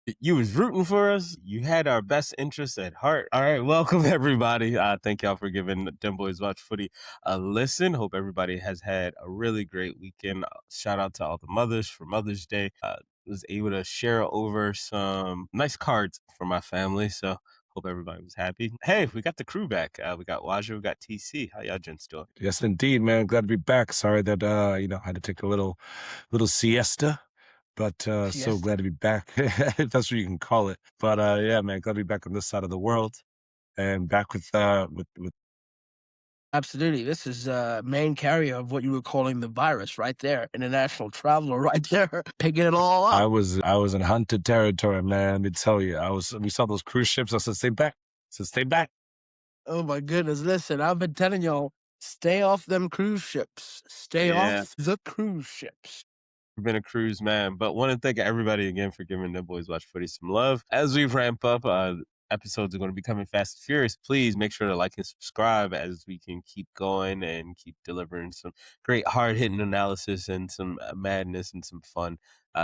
You was rooting for us. You had our best interests at heart. All right, welcome everybody. Thank y'all for giving Dem Boys Watch Footy a listen. Hope everybody has had a really great weekend. Shout out to all the mothers for Mother's Day. Was able to share over some nice cards for my family, so hope everybody was happy. Hey, we got the crew back. We got Waja, we got TC. How y'all gents doing? Yes, indeed, man. Glad to be back. Sorry that I had to take a little siesta, but so glad to be back. If that's what you can call it. But yeah, man, glad to be back on this side of the world and back with. Absolutely. This is main carrier of what you were calling the virus right there. International traveler right there, picking it all up. I was in hunted territory, man. Let me tell you, we saw those cruise ships. I said, stay back. Stay back. Oh my goodness. Listen, I've been telling y'all, stay off them cruise ships. Stay off the cruise ships. Been a cruise man, but want to thank everybody again for giving Dem Boys Watch Footy some love. As we ramp up, episodes are going to be coming fast and furious. Please make sure to like and subscribe as we can keep going and keep delivering some great hard-hitting analysis and some madness and some fun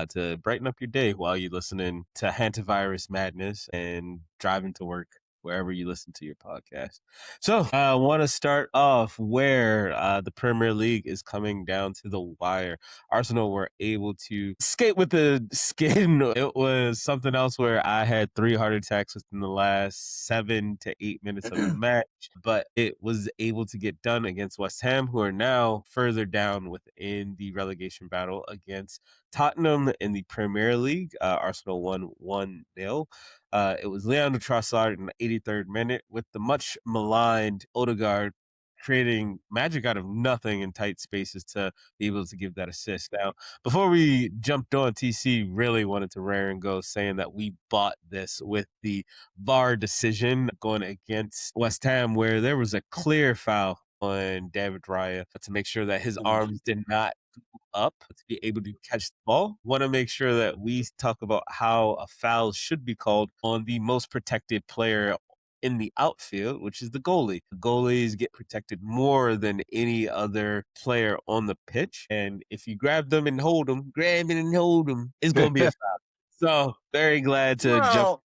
to brighten up your day while you're listening to hantavirus madness and driving to work, wherever you listen to your podcast. So I want to start off where the Premier League is coming down to the wire. Arsenal were able to skate with the skin. It was something else where I had 3 heart attacks within the last 7 to 8 minutes of the match, but it was able to get done against West Ham, who are now further down within the relegation battle against Tottenham in the Premier League. Arsenal won 1-0. It was Leandro Trossard in the 83rd minute with the much maligned Odegaard creating magic out of nothing in tight spaces to be able to give that assist. Now, before we jumped on, TC really wanted to rear and go, saying that we bought this with the VAR decision going against West Ham, where there was a clear foul on David Raya to make sure that his arms did not up to be able to catch the ball. Want to make sure that we talk about how a foul should be called on the most protected player in the outfield, which is the goalie. The goalies get protected more than any other player on the pitch. And if you grab them and hold them, it's going to be a foul. So very glad to jump.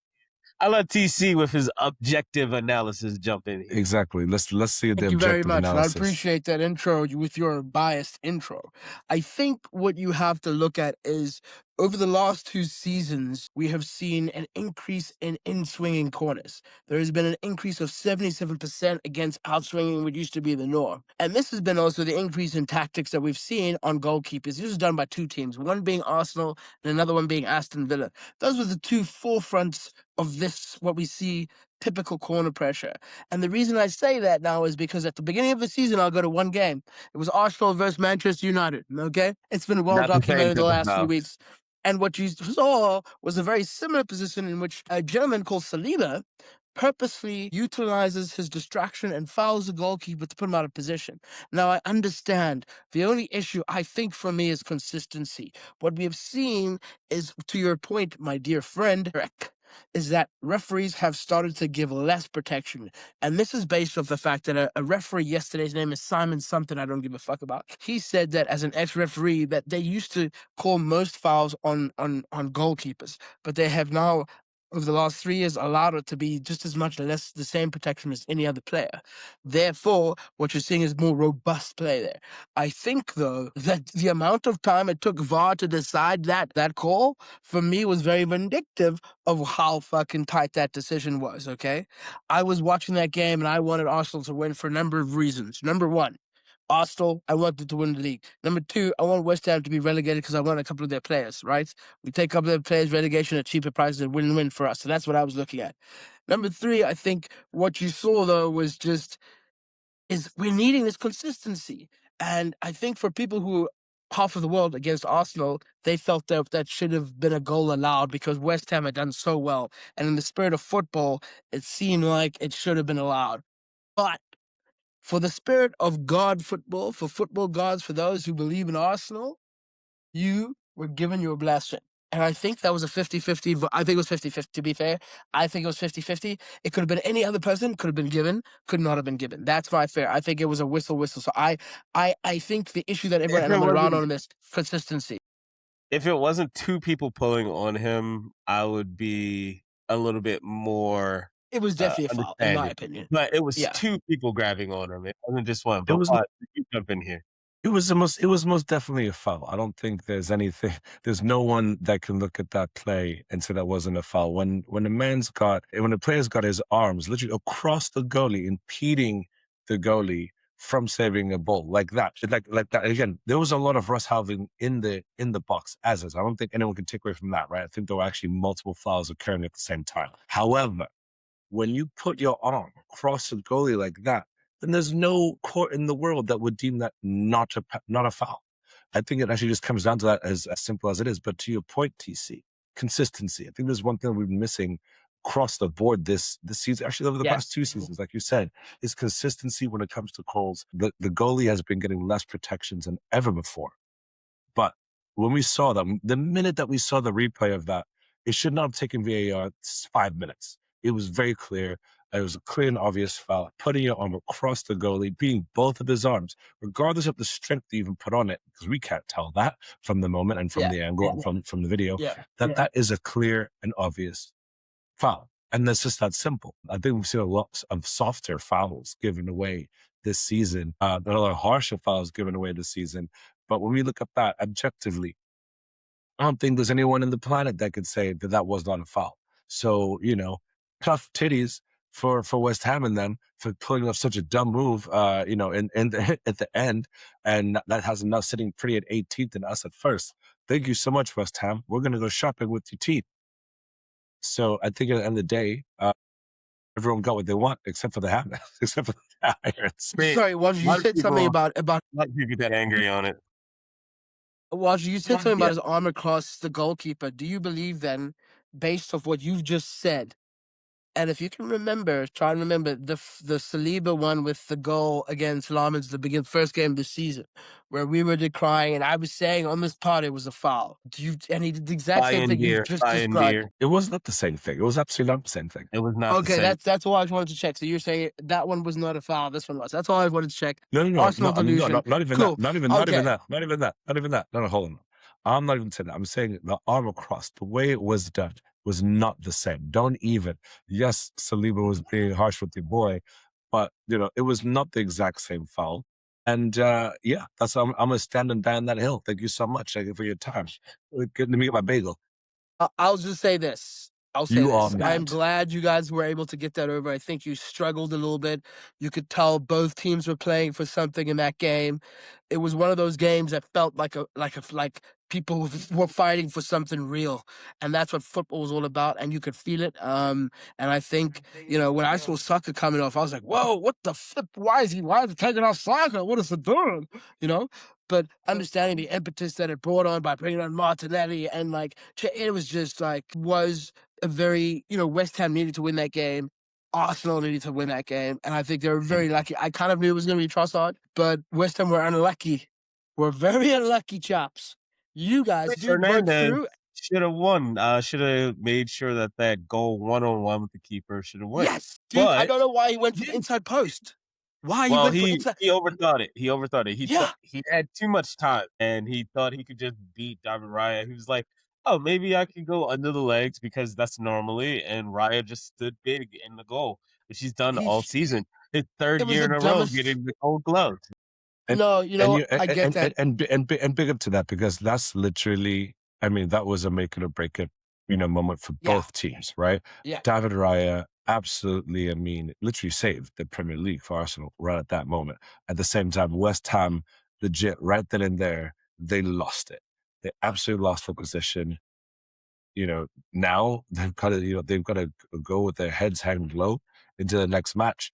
I let TC with his objective analysis jump in here. Exactly. Let's see the Thank you objective very much. analysis. And I appreciate that intro with your biased intro. I think what you have to look at is over the last 2 seasons, we have seen an increase in in-swinging corners. There has been an increase of 77% against outswinging, which used to be the norm. And this has been also the increase in tactics that we've seen on goalkeepers. This is done by 2 teams, one being Arsenal and another one being Aston Villa. Those were the 2 forefronts of this, what we see, typical corner pressure. And the reason I say that now is because at the beginning of the season, I'll go to one game. It was Arsenal versus Manchester United, okay? It's been well documented the last few weeks. And what you saw was a very similar position in which a gentleman called Saliba purposely utilizes his distraction and fouls the goalkeeper to put him out of position. Now, I understand. The only issue, I think, for me is consistency. What we have seen is, to your point, my dear friend, Rick, is that referees have started to give less protection. And this is based off the fact that a referee yesterday, his name is Simon something I don't give a fuck about. He said that as an ex-referee that they used to call most fouls on goalkeepers, but they have now, over the last 3 years, allowed it to be just as much or less the same protection as any other player. Therefore, what you're seeing is more robust play there. I think, though, that the amount of time it took VAR to decide that call, for me, was very vindictive of how fucking tight that decision was, okay? I was watching that game, and I wanted Arsenal to win for a number of reasons. Number one, Arsenal, I wanted to win the league. Number two, I want West Ham to be relegated because I want a couple of their players, right? We take a couple of their players, relegation at cheaper prices, and win-win for us. So that's what I was looking at. Number three, I think what you saw, though, was is we're needing this consistency. And I think for people who half of the world against Arsenal, they felt that should have been a goal allowed because West Ham had done so well. And in the spirit of football, it seemed like it should have been allowed. But for the spirit of God football, for football gods, for those who believe in Arsenal, you were given your blessing. And I think that was a 50-50. I think it was 50-50, to be fair. I think it was 50-50. It could have been any other person, could have been given, could not have been given. That's my fair. I think it was a whistle. So I think the issue that everyone, and I'm going to round on this, consistency. If it wasn't two people pulling on him, I would be a little bit more It was definitely a foul, in my understanding. opinion. But it was Yeah. two people grabbing on him. It wasn't just one. It But was you jump in here. It was most definitely a foul. I don't think there's anything there's no one that can look at that play and say that wasn't a foul. When the player's got his arms literally across the goalie, impeding the goalie from saving a ball like that. Like that. Again, there was a lot of Russ Halving in the box as is. I don't think anyone can take away from that, right? I think there were actually multiple fouls occurring at the same time. However, when you put your arm across the goalie like that, then there's no court in the world that would deem that not a foul. I think it actually just comes down to that as simple as it is. But to your point, TC, consistency. I think there's one thing we've been missing across the board this season, actually over the past two seasons, like you said, is consistency when it comes to calls. The goalie has been getting less protections than ever before. But when we saw them, the minute that we saw the replay of that, it should not have taken VAR 5 minutes. It was very clear. It was a clear and obvious foul. Putting your arm across the goalie, beating both of his arms, regardless of the strength you even put on it, because we can't tell that from the moment and from the angle and from the video, that is a clear and obvious foul. And that's just that simple. I think we've seen a lot of softer fouls given away this season, a lot of harsher fouls given away this season. But when we look at that objectively, I don't think there's anyone in the planet that could say that that was not a foul. So, tough titties for West Ham and them for pulling off such a dumb move, at the end. And that has them now sitting pretty at 18th and us at first. Thank you so much, West Ham. We're going to go shopping with your teeth. So I think at the end of the day, everyone got what they want except for the Ham, except for the Irons. Sorry, Walter, you said something about A lot of people get that angry on it. Walter, you said something about his arm across the goalkeeper. Do you believe then, based off what you've just said, and if you can try and remember the Saliba one with the goal against Lammers, the first game of the season, where we were decrying, and I was saying on this pod it was a foul. And he did the exact same thing you just described. It was not the same thing. It was absolutely not the same thing. It was not the same. Okay, that's all I wanted to check. So you're saying that one was not a foul, this one was. That's all I wanted to check. No. Arsenal delusion. No, not even Cool. that. Not even that. No, hold on. I'm not even saying that. I'm saying the arm across, the way it was done was not the same. Don't even. Yes, Saliba was being harsh with your boy, but it was not the exact same foul. And that's I'm gonna stand and ban that hill. Thank you so much. Thank you for your time. Let me get my bagel. I'll just say this. Are mad. I'm glad you guys were able to get that over. I think you struggled a little bit. You could tell both teams were playing for something in that game. It was one of those games that felt like people were fighting for something real, and that's what football was all about. And you could feel it. And I think when I saw Saka coming off, I was like, "Whoa, what the flip? Why is he taking off Saka? What is he doing?" But understanding the impetus that it brought on by bringing on Martinelli and it was just was a very, West Ham needed to win that game. Arsenal needed to win that game. And I think they were very lucky. I kind of knew it was going to be Trossard, but West Ham were unlucky. We're very unlucky, chaps. You guys do break through. Should have won. Should have made sure that goal one-on-one with the keeper should have won. Yes. Dude, I don't know why he went for the inside post. Why he went for inside? He overthought it. He had too much time, and he thought he could just beat David Raya. He was like, oh, maybe I can go under the legs because that's normally, and Raya just stood big in the goal, which he's done all season. His third year in a row getting the gold glove. I get that. And big up to that, because that's literally, that was a make it or break it, moment for both teams, right? Yeah. David Raya absolutely, literally saved the Premier League for Arsenal right at that moment. At the same time, West Ham, legit, right then and there, they lost it. They absolutely lost the position. Now they've got to go with their heads hanging low into the next match,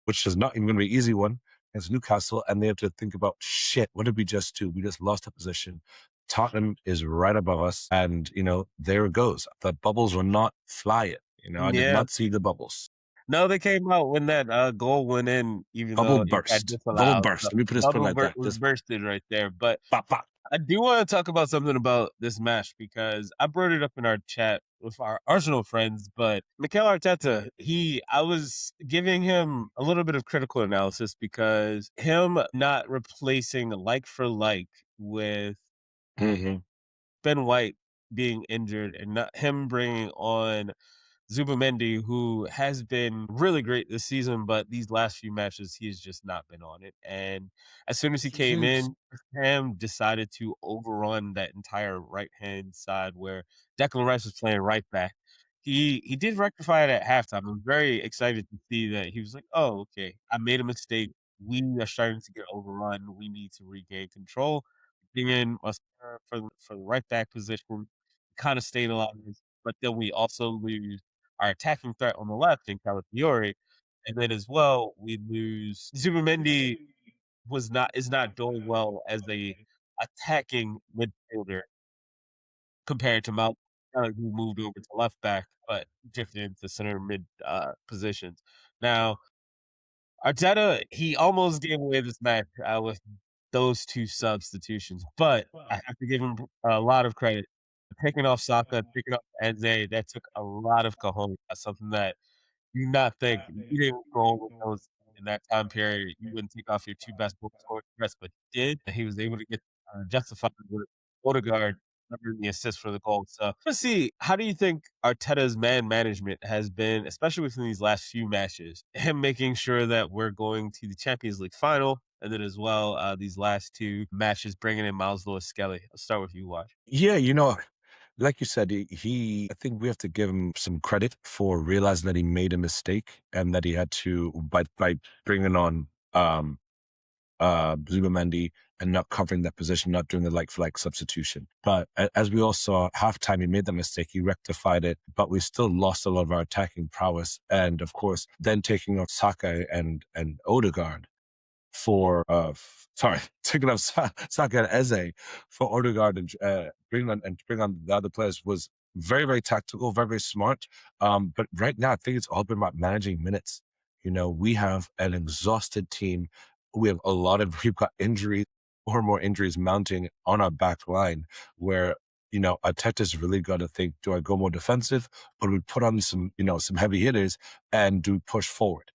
which is not even going to be an easy one against Newcastle, and they have to think about, shit, what did we just do? We just lost a position. Tottenham is right above us, and there it goes. The bubbles were not flying. I did not see the bubbles. No, they came out when that goal went in, even bubble though burst. Bubble burst. Let me put it like that. Was bursted right there. But pop. I do want to talk about something about this match, because I brought it up in our chat with our Arsenal friends, but Mikel Arteta, I was giving him a little bit of critical analysis, because him not replacing like for like with Ben White being injured and not him bringing on Zubimendi, who has been really great this season, but these last few matches, he has just not been on it. And as soon as he came in, Ham decided to overrun that entire right-hand side where Declan Rice was playing right back. He did rectify it at halftime. I'm very excited to see that he was like, "Oh, okay, I made a mistake. We are starting to get overrun. We need to regain control." Bring in Mascara for the right back position, kind of stabilized, but then we also lose our attacking threat on the left in Calafiore, and then as well we lose Zubimendi is not doing well as a attacking midfielder compared to Mount, who moved over to left back, but drifted into center mid positions. Now Arteta, he almost gave away this match with those 2 substitutions, but I have to give him a lot of credit. Picking off Saka, picking up Eze, that took a lot of cojones. That's something that you not think you didn't go with those in that time period. You wouldn't take off your 2 best goal scorers, but he did, and he was able to get justified with Odegaard delivering the assist for the goal. So let's see, how do you think Arteta's man management has been, especially within these last few matches? Him making sure that we're going to the Champions League final, and then as well these last 2 matches bringing in Miles Lewis-Skelly. I'll start with you, Watch. Yeah, like you said, I think we have to give him some credit for realizing that he made a mistake and that he had to, by bringing on Zubimendi and not covering that position, not doing the like-for-like substitution. But as we all saw, halftime, he made that mistake. He rectified it, but we still lost a lot of our attacking prowess. And of course, then taking off Saka and Odegaard for taking off Saka and Eze for Odegaard and bring on the other players was very, very tactical, very, very smart. But right now, I think it's all been about managing minutes. We have an exhausted team. We've got injuries, more and more injuries mounting on our back line where, Arteta's really got to think, do I go more defensive or do we put on some heavy hitters and do we push forward?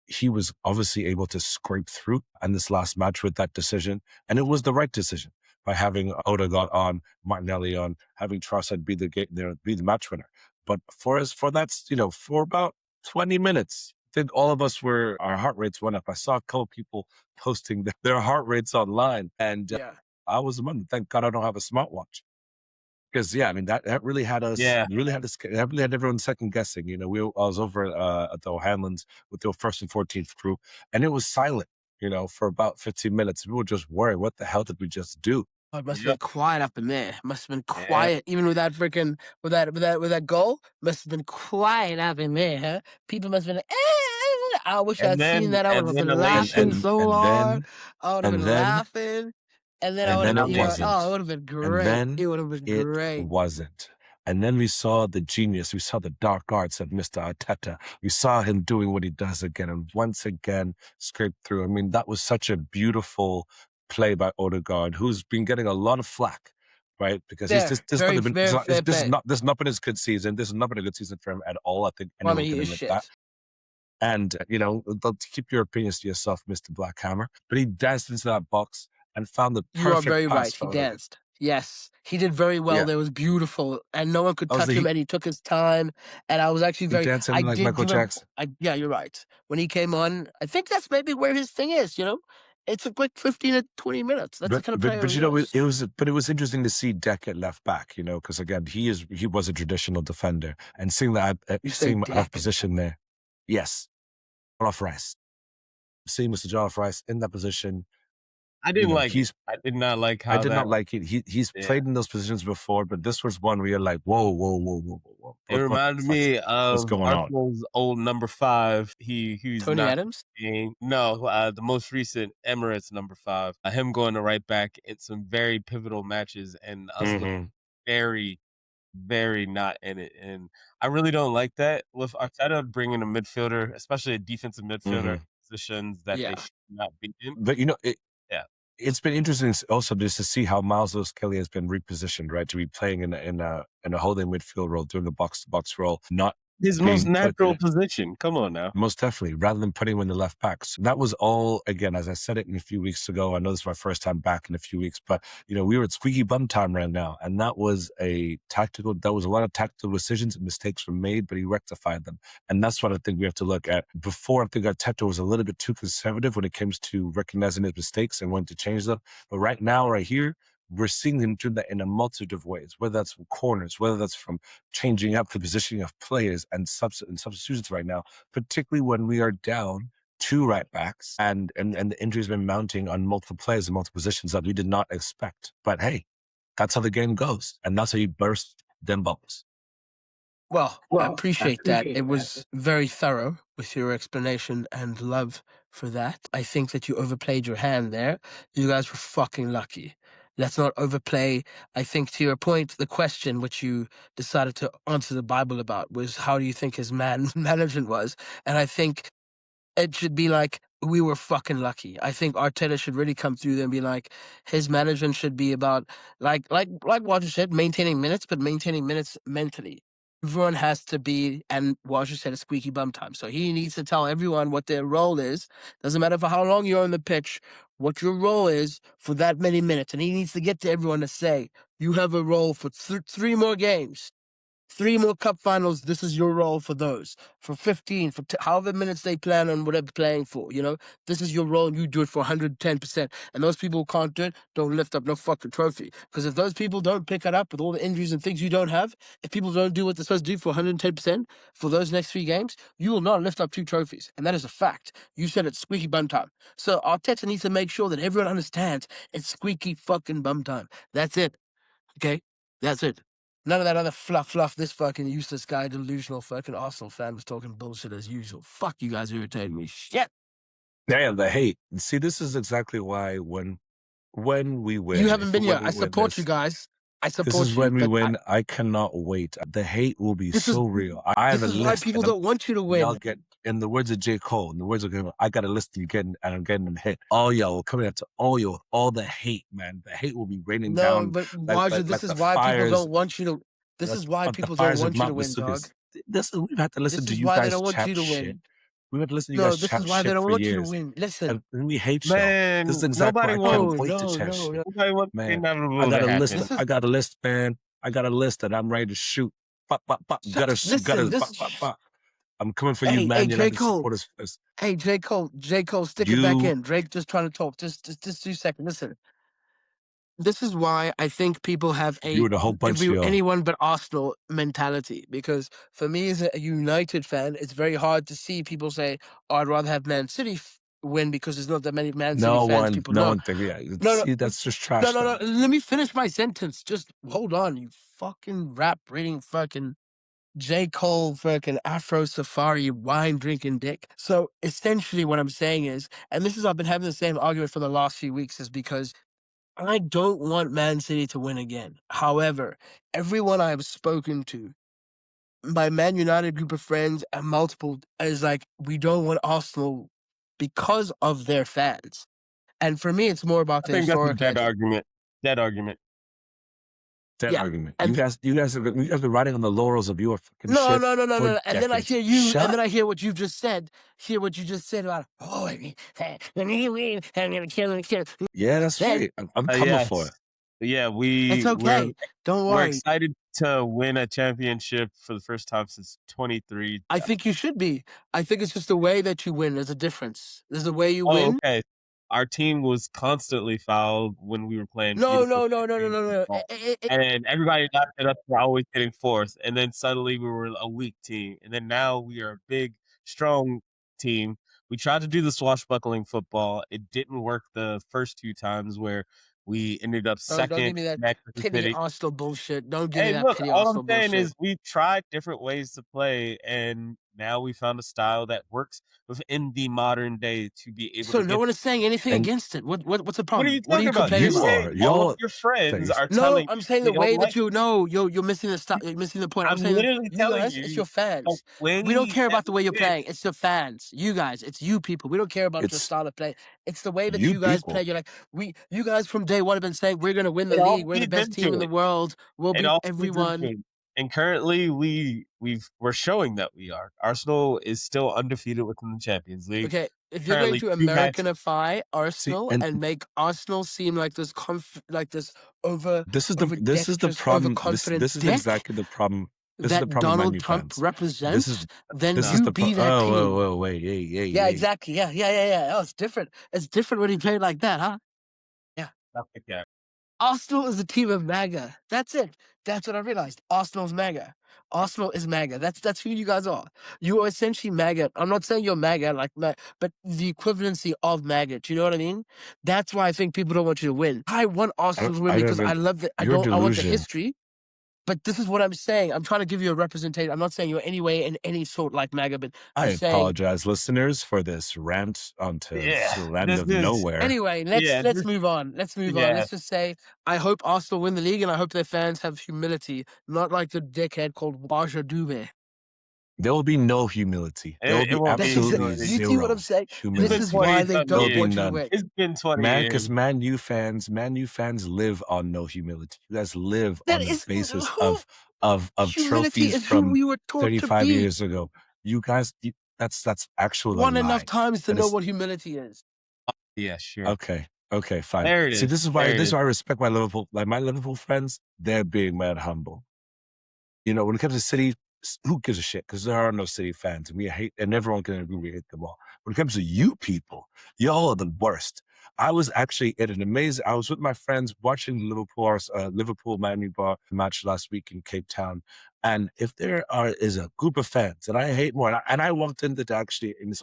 He was obviously able to scrape through in this last match with that decision. And it was the right decision by having Odegaard on, Martinelli on, having Trossard be the match winner. But for about 20 minutes, I think all of us our heart rates went up. I saw a couple people posting their heart rates online, and I was among them. Thank God I don't have a smartwatch. Because that really had us. Yeah. That really had everyone second guessing. I was over at the O'Hanlon's with the 1st and 14th crew, and it was silent. For about 15 minutes, we were just worried, what the hell did we just do? Oh, it must have been quiet up in there. Must have been quiet, even with that freaking with that goal. Must have been quiet up in there, huh? People must have been. I wish I'd seen that. I would have been laughing so hard. I would have been laughing. And then I would have been, oh, it would have been great. It would have been great. It wasn't. And then we saw the genius. We saw the dark arts of Mr. Arteta. We saw him doing what he does again, and once again scraped through. I mean, that was such a beautiful play by Odegaard, who's been getting a lot of flack, right? Because this has not been his good season. This has not been a good season for him at all. I think anyone can admit that. And, keep your opinions to yourself, Mr. Blackhammer. But he danced into that box and found the perfect pass. You are very right. He danced. Yes, he did very well. It was beautiful, and no one could touch him. And he took his time. And I was actually very dancing like Michael Jackson. Yeah, you're right. When he came on, I think that's maybe where his thing is. It's a quick 15 to 20 minutes. That's the kind of player. But it was interesting to see Dec at left back. Because again, he was a traditional defender, and seeing that seeing out of position there, yes, off Rice, seeing Mr. John Rice in that position. I didn't like it. I did not like how I did not like it. He's played in those positions before, but this was one where you're like, whoa. It reminded me of Arsenal's old number 5. He's Tony Adams? The most recent Emirates number 5. Him going to right back in some very pivotal matches and us looking very, very not in it. And I really don't like that with Arteta bringing a midfielder, especially a defensive midfielder, positions that they should not be in. But it's been interesting also just to see how Miles Lewis-Skelly has been repositioned, right, to be playing in a holding midfield role, doing a box-to-box role, not his most natural position. Come on now. Most definitely, rather than putting him in the left back. So that was all, again, as I said it a few weeks ago, I know this is my first time back in a few weeks, but, we were at squeaky bum time right now. And that was a lot of tactical decisions and mistakes were made, but he rectified them. And that's what I think we have to look at. Before, I think Arteta was a little bit too conservative when it comes to recognizing his mistakes and wanting to change them. But right now, right here, we're seeing him do that in a multitude of ways, whether that's from corners, whether that's from changing up the positioning of players and substitutions right now, particularly when we are down 2 right backs and the injuries have been mounting on multiple players in multiple positions that we did not expect. But hey, that's how the game goes. And that's how you burst them bubbles. Well, I appreciate that. It was very thorough with your explanation and love for that. I think that you overplayed your hand there. You guys were fucking lucky. Let's not overplay. I think, to your point, the question which you decided to answer the Bible about was, how do you think his management was? And I think it should be like, we were fucking lucky. I think Arteta should really come through there and be like, his management should be about, like Walter said, maintaining minutes, but maintaining minutes mentally. Everyone has to be, and Walter said, a squeaky bum time. So he needs to tell everyone what their role is. Doesn't matter for how long you're on the pitch, what your role is for that many minutes. And he needs to get to everyone to say, you have a role for 3 more games. 3 more cup finals, this is your role for those. For 15, for however minutes they plan on whatever playing for, this is your role and you do it for 110%. And those people who can't do it, don't lift up no fucking trophy. Because if those people don't pick it up with all the injuries and things you don't have, if people don't do what they're supposed to do for 110% for those next 3 games, you will not lift up 2 trophies. And that is a fact. You said it's squeaky bum time. So Arteta needs to make sure that everyone understands it's squeaky fucking bum time. That's it. Okay? That's it. None of that other fluff. This fucking useless guy, delusional fucking Arsenal fan was talking bullshit as usual. Fuck, you guys irritated me. Shit. Damn, the hate. See, this is exactly why when we win. You haven't been here. I support you guys. I support you. This is when we win. I cannot wait. The hate will be so real. I have a list. This is why people don't want you to win. I'll get, in the words of J. Cole, in the words of him, I got a list of you getting, and I'm getting them hit. All y'all coming up to all the hate, man. The hate will be raining down. No, but Waja, this is why people don't want you to. This is why people don't want you to win, dog. We've had to listen to you guys chat shit. We've had to listen to you guys chat shit for years. No, this is why they don't want you to win. Listen. And we hate y'all. Man, this is exactly why I can't wait to chat shit. Nobody wants man, I got a list. I got a list, man. I got a list that I'm ready to shoot. Pop. Gotta. I'm coming for you, man. Hey, J. Cole. Hey, J. Cole, stick it back in. Drake just trying to talk. Just 2 seconds. Listen. This is why I think people have anyone but Arsenal mentality. Because for me, as a United fan, it's very hard to see people say, "Oh, I'd rather have Man City win because there's not that many Man City fans." No one thinks, yeah. See, that's just trash. No. Let me finish my sentence. Just hold on, you fucking rap reading fucking J. Cole fucking Afro Safari wine drinking dick. So essentially, what I'm saying is, and I've been having the same argument for the last few weeks, is because I don't want Man City to win again. However, everyone I have spoken to, my Man United group of friends and multiple, is like, we don't want Arsenal because of their fans. And for me, it's more about the historic. That's a dead argument. Dead argument. You guys have been riding on the laurels of your fucking shit. No. And then I hear you, and then I hear what you've just said. Hear what you just said about, yeah, that's right. I'm coming for it. Yeah, it's okay. Don't worry. We're excited to win a championship for the first time since 23. I think you should be. I think it's just the way that you win. There's a difference. There's a way you win. Okay. Our team was constantly fouled when we were playing. No. And everybody got it up. We're always getting fourth. And then suddenly we were a weak team. And then now we are a big, strong team. We tried to do the swashbuckling football. It didn't work the first 2 times where we ended up second. Don't give me that pity Arsenal bullshit. Don't give me that pity Arsenal bullshit. All I'm saying is we tried different ways to play, and now we found a style that works within the modern day to be able to. So no one is saying anything against it. What's the problem? What are you talking about? All of your friends are telling. No, I'm saying the way that you know you're missing the stop. You're missing the point. I'm saying literally telling you, it's your fans. We don't care about the way you're playing. It's your fans. You guys. It's you people. We don't care about your style of play. It's the way that you guys play. You're like, you guys from day one have been saying we're gonna win the league. We're the best team in the world. We'll beat everyone. And currently, we're showing that we are. Arsenal is still undefeated within the Champions League. Okay, if you're going Currently, to 2 matches. Americanify Arsenal and make Arsenal seem like this over this is the overdexterous, problem. overconfident This is dick exactly the problem. This is the that problem with Man Donald U Trump fans. represents, then This is you the be that team. whoa, wait, hey. Yeah, exactly. Yeah. Oh, it's different. It's different when you play like that, huh? Yeah. Arsenal is a team of MAGA. That's it. That's what I realized. Arsenal's MAGA. Arsenal is MAGA. That's who you guys are. You are essentially MAGA. I'm not saying you're MAGA but the equivalency of MAGA. Do you know what I mean? That's why I think people don't want you to win. I want Arsenal to win because I love it. I want the history. But this is what I'm saying. I'm trying to give you a representation. I'm not saying you're anyway in any sort like MAGA, but I apologize, listeners, for this rant onto the land of nowhere. Anyway, let's move on. Let's move on. Let's just say I hope Arsenal win the league, and I hope their fans have humility, not like the dickhead called Baja Dube. There will be no humility. There will be absolutely zero. You see what I'm saying? Humility. This is why they don't want you to win. It's been 20 years. Because Man U fans live on no humility. You guys live on the basis of trophies from 35 years ago. You guys, that's actual one enough times to know what humility is. Yeah, sure. Okay, fine. There it is. See, this is why I respect my Liverpool friends. They're being mad humble. You know, when it comes to City, who gives a shit? Because there are no City fans, and everyone can agree we hate them all. When it comes to you people, y'all are the worst. I was actually at I was with my friends watching the Liverpool Man U bar match last week in Cape Town. And if there is a group of fans that I hate more, and I walked into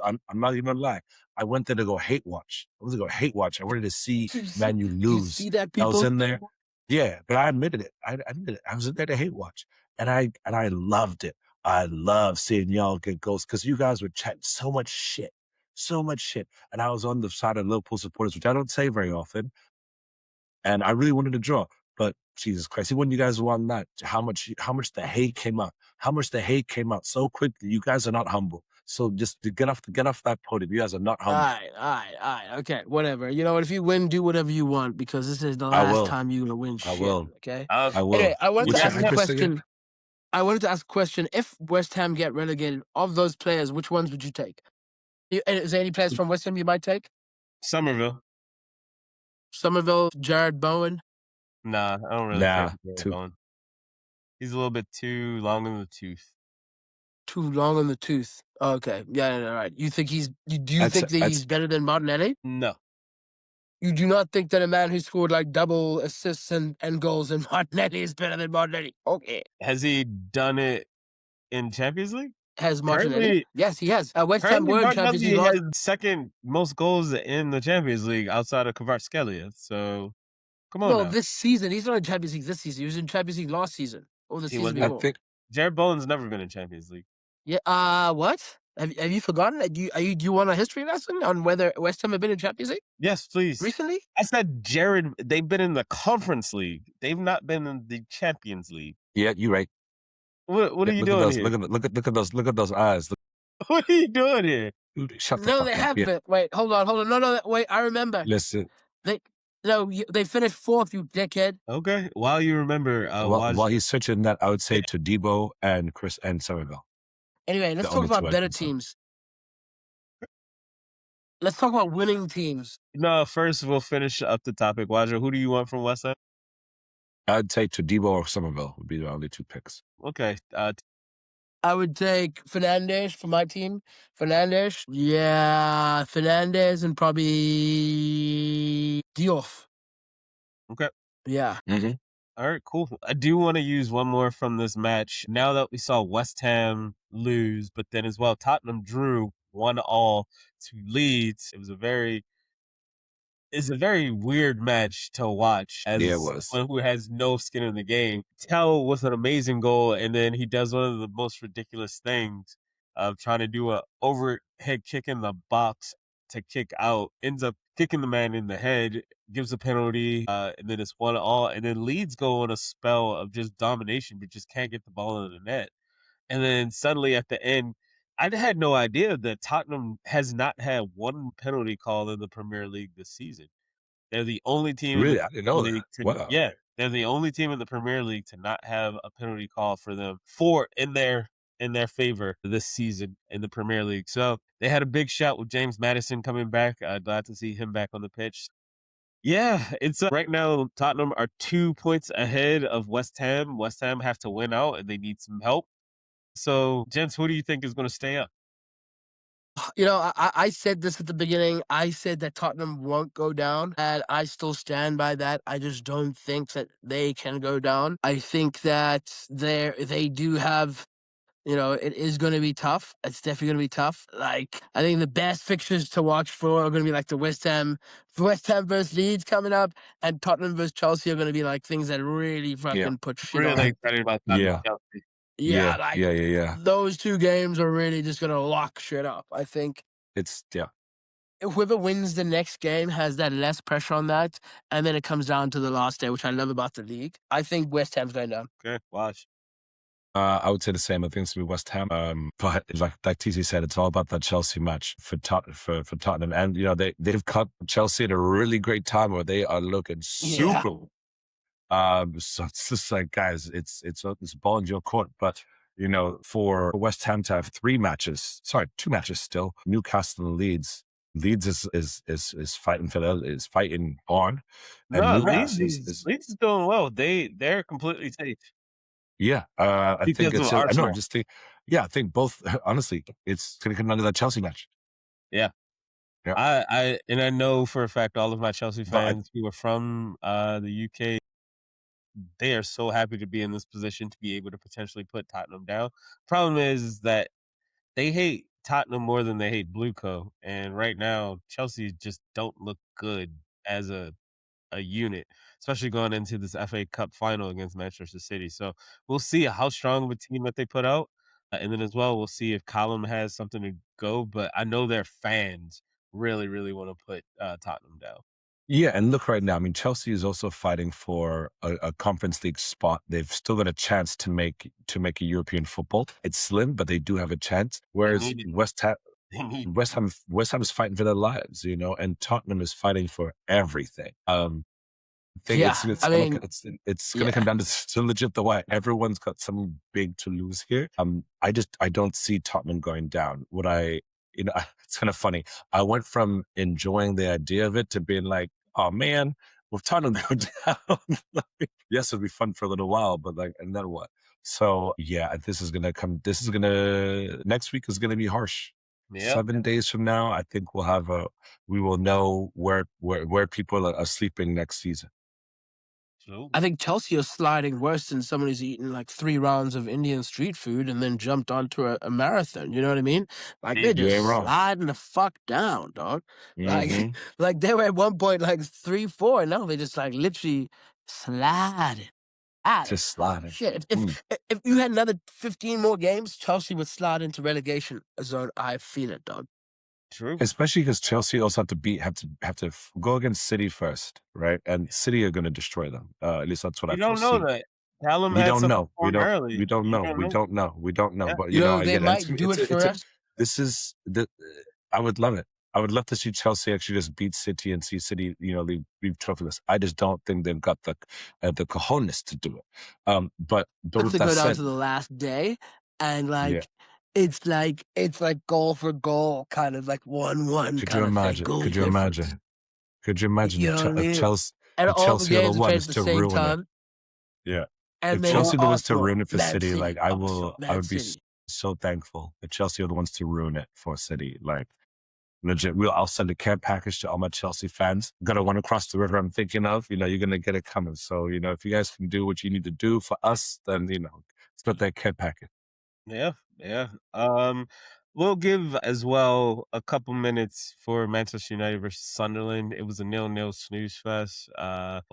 I'm not even gonna lie, I went there to go hate watch. I wanted to see Man U lose. You see that, people? I was in there. Yeah, but I admitted it. I was in there to hate watch. And I loved it. I love seeing y'all get goals because you guys were chatting so much shit. And I was on the side of Liverpool supporters, which I don't say very often. And I really wanted to draw. But Jesus Christ, when you guys won that, how much the hate came out. How much the hate came out so quickly. You guys are not humble. So just to get off that podium, you guys are not humble. All right. Okay, whatever. You know what? If you win, do whatever you want because this is the last time you're gonna win shit. I will. Okay. I will. Anyway, I wanted to ask a question. If West Ham get relegated, of those players, which ones would you take? Is there any players from West Ham you might take? Somerville, Jared Bowen. Nah, I don't really care for Jared Bowen. He's a little bit too long in the tooth. Too long in the tooth. Oh, okay. Yeah, right. You think he's better than Martinelli? No. You do not think that a man who scored like double assists and goals in Martinelli is better than Martinelli? Okay. Has he done it in Champions League? Has Martinelli? Yes, he has. West Ham were in Champions League. He has second most goals in the Champions League outside of Kvaratskhelia. So, come on. No, this season he's not in Champions League. This season he was in Champions League last season or the season before. Jared Bowen's never been in Champions League. Yeah. What? Have you forgotten? Do you want a history lesson on whether West Ham have been in Champions League? Yes, please. Recently? I said Jared. They've been in the Conference League. They've not been in the Champions League. Yeah, you're right. What are you doing here? Look at those eyes. What are you doing here? Dude, shut the fuck up. No, they haven't. Wait, hold on. No, wait. I remember. Listen. They finished fourth, you dickhead. Okay. While you remember, while he's searching that, I would say to Debo and Chris and Somerville. Anyway, let's talk about better teams. Let's talk about winning teams. No, first we'll finish up the topic. Waja, who do you want from West Ham? I'd say to Debo or Somerville would be the only two picks. Okay. I would take Fernandes for my team. Fernandes and probably Diouf. Okay. Yeah. Mm-hmm. All right, cool. I do want to use one more from this match. Now that we saw West Ham lose, but then as well, Tottenham drew 1-1 to Leeds. It's a very weird match to watch as someone who has no skin in the game. Tell with an amazing goal, and then he does one of the most ridiculous things of trying to do a overhead kick in the box to kick out, ends up kicking the man in the head, gives a penalty, and then it's 1-1. And then Leeds go on a spell of just domination, but just can't get the ball in the net. And then suddenly at the end, I had no idea that Tottenham has not had one penalty call in the Premier League this season. They're the only team. Really? I didn't know that. Wow. Yeah. They're the only team in the Premier League to not have a penalty call for them in their favor this season in the Premier League. So they had a big shot with James Maddison coming back. Glad to see him back on the pitch. Yeah, it's right now Tottenham are 2 points ahead of West Ham. West Ham have to win out and they need some help. So, gents, who do you think is going to stay up? You know, I said this at the beginning. I said that Tottenham won't go down, and I still stand by that. I just don't think that they can go down. I think that they do have, you know, it is going to be tough. It's definitely going to be tough. Like, I think the best fixtures to watch for are going to be like the West Ham versus Leeds coming up, and Tottenham versus Chelsea are going to be like things that really fucking put shit on. Really excited about Tottenham Chelsea. Yeah, like Yeah. those two games are really just going to lock shit up. I think whoever wins the next game has that less pressure on that, and then it comes down to the last day, which I love about the league. I think West Ham's going down. Okay, watch. I would say the same. I think it's going to be West Ham. But like TC said, it's all about that Chelsea match for Tottenham. And, you know, they've caught Chelsea at a really great time where they are looking super. So it's just like, guys, it's ball in your court. But, you know, for West Ham to have 2 matches still, Newcastle and Leeds. Leeds is fighting on. And No, Newcastle Leeds is doing well. They're completely safe. Yeah, I think Because it's of Arsenal. I think both. Honestly, it's going to come down to that Chelsea match. Yeah. I know for a fact all of my Chelsea fans who are from the UK, they are so happy to be in this position to be able to potentially put Tottenham down. Problem is that they hate Tottenham more than they hate Blueco, and right now Chelsea just don't look good as a unit, especially going into this FA Cup final against Manchester City. So we'll see how strong of a team that they put out, and then as well we'll see if Callum has something to go. But I know their fans really, really want to put Tottenham down. Yeah, and look right now. I mean, Chelsea is also fighting for a Conference League spot. They've still got a chance to make a European football. It's slim, but they do have a chance. Whereas West Ham is fighting for their lives, you know, and Tottenham is fighting for everything. I think it's going to come down to legit the why. Everyone's got something big to lose here. I don't see Tottenham going down. It's kind of funny. I went from enjoying the idea of it to being like, oh man, with Tottenham go down, yes, it'll be fun for a little while, but like, and then what? So yeah, next week is gonna be harsh. Yep. 7 days from now, I think we will know where people are sleeping next season. I think Chelsea is sliding worse than someone who's eaten like 3 rounds of Indian street food and then jumped onto a marathon. You know what I mean? Like they're just sliding the fuck down, dog. Mm-hmm. Like they were at one point like 3-4, and now they just like literally sliding. Just sliding. Shit. If you had another 15 more games, Chelsea would slide into relegation zone. I feel it, dog. True. Especially because Chelsea also have to go against City first, right? And City are going to destroy them. At least that's what I foresee. You don't know that. Callum we don't know. We don't know. Yeah. But you know, they might do it for us. I would love it. I would love to see Chelsea actually just beat City and see City, you know, leave trophyless. I just don't think they've got the cojones to do it. But with that go down to the last day and like. Yeah. It's like goal for goal, kind of like 1-1. Could you imagine? You know if Chelsea, and all Chelsea the are the ones at the to same ruin time. it? Yeah. And if Chelsea are the ones to ruin it for City, City, like I would be so thankful if Chelsea are the ones to ruin it for City. Like legit, I'll send a care package to all my Chelsea fans. Got one across the river I'm thinking of. You know, you're gonna get it coming. So you know, if you guys can do what you need to do for us, then you know, it's not that care package. Yeah. We'll give as well a couple minutes for Manchester United versus Sunderland. It was a 0-0 snooze fest.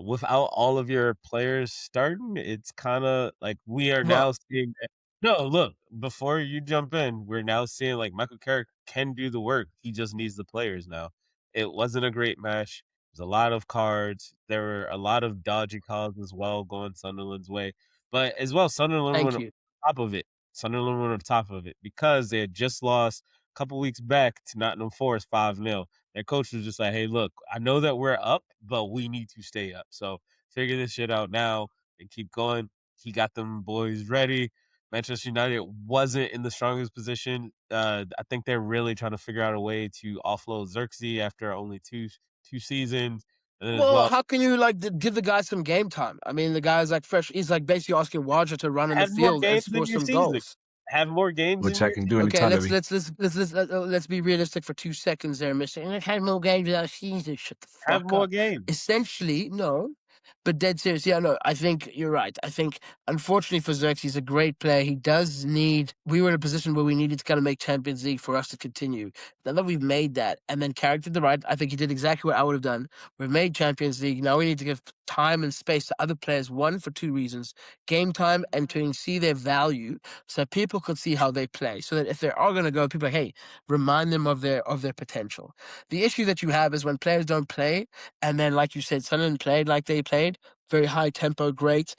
Without all of your players starting, it's kind of like we are now seeing. No, look, before you jump in, we're now seeing like Michael Carrick can do the work. He just needs the players now. It wasn't a great match. There's a lot of cards. There were a lot of dodgy calls as well going Sunderland's way. But as well, Sunderland went on top of it. Sunderland were on top of it because they had just lost a couple weeks back to Nottingham Forest 5-0. Their coach was just like, hey, look, I know that we're up, but we need to stay up. So figure this shit out now and keep going. He got them boys ready. Manchester United wasn't in the strongest position. I think they're really trying to figure out a way to offload Xerxes after only two seasons. And then as Well, well, how can you give the guy some game time? I mean, the guy's like fresh. He's like basically asking Roger to run on the have more field and games score in your some season. goals. Have more games in Which I your can do season. Okay, anytime that let's be realistic for 2 seconds there, Mister. And had more games without season. Shut the Have fuck more up. games. Essentially, no. But dead serious, yeah, no, I think you're right. I think, unfortunately for Xerxes, he's a great player. He does need. We were in a position where we needed to kind of make Champions League for us to continue. Now that we've made that, and then Carrick did the right, I think he did exactly what I would have done. We've made Champions League. Now we need to give time and space to other players. One, for 2 reasons: game time and to see their value, so that people could see how they play. So that if they are going to go, people are like, hey, remind them of their potential. The issue that you have is when players don't play, and then, like you said, Sunderland played like they played, very high tempo, great.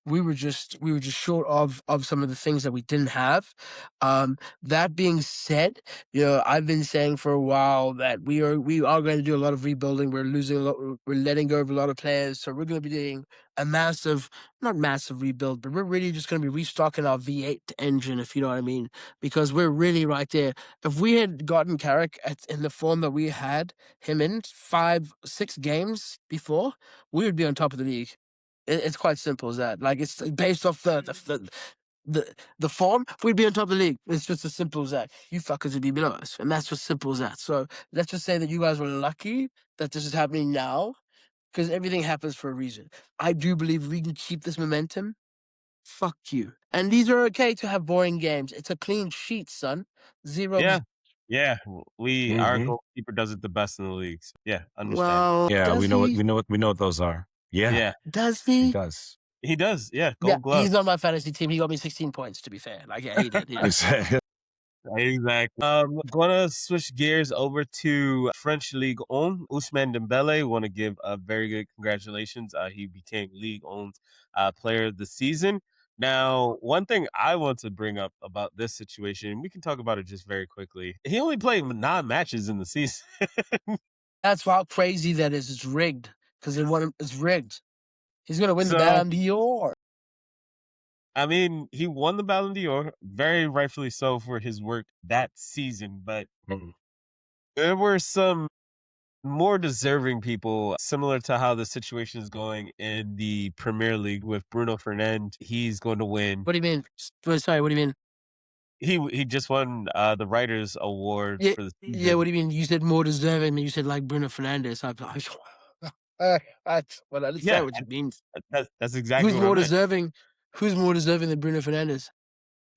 We were just short of some of the things that we didn't have. That being said, I've been saying for a while that we are going to do a lot of rebuilding. We're losing a lot. We're letting go of a lot of players, so we're going to be doing a not massive rebuild, but we're really just going to be restocking our V8 engine, if you know what I mean, because we're really right there. If we had gotten Carrick in the form that we had him in 5-6 games before, we would be on top of the league. It's quite simple as that. Like, it's based off the form, we'd be on top of the league. It's just as simple as that. You fuckers would be below us, and that's just simple as that. So let's just say that you guys were lucky that this is happening now, because everything happens for a reason. I do believe we can keep this momentum. Fuck you. And these are okay to have boring games. It's a clean sheet, son. Yeah. 0. Yeah. Our Mhm. goalkeeper does it the best in the league. So, yeah, understand. Well, Yeah, does we know he? we know what those are. Yeah, Yeah, Does he he? does. he does. Yeah, Yeah, Gold Glove. he's on my fantasy team. He got me 16 points, to be fair. Like, yeah, he did. He did. Exactly. Gonna switch gears over to French League On. Ousmane Dembele, want to give a very good congratulations. He became League On's player of the season. Now, one thing I want to bring up about this situation, we can talk about it just very quickly. He only played 9 matches in the season. That's how crazy that is. It's rigged, because it's rigged. He's gonna win the So, Ballon d'Or. I mean, he won the Ballon d'Or, very rightfully so for his work that season, but Mhm. there were some more deserving people, similar to how the situation is going in the Premier League with Bruno Fernandes. He's going to win. What do you mean? Sorry, what do you mean? He just won the Writers Award Yeah, for the yeah. What season. do you mean? You said more deserving, and you said like Bruno Fernandes. I Yeah, understand what you mean. that's exactly Who's what I more meant. deserving? Who's more deserving than Bruno Fernandes?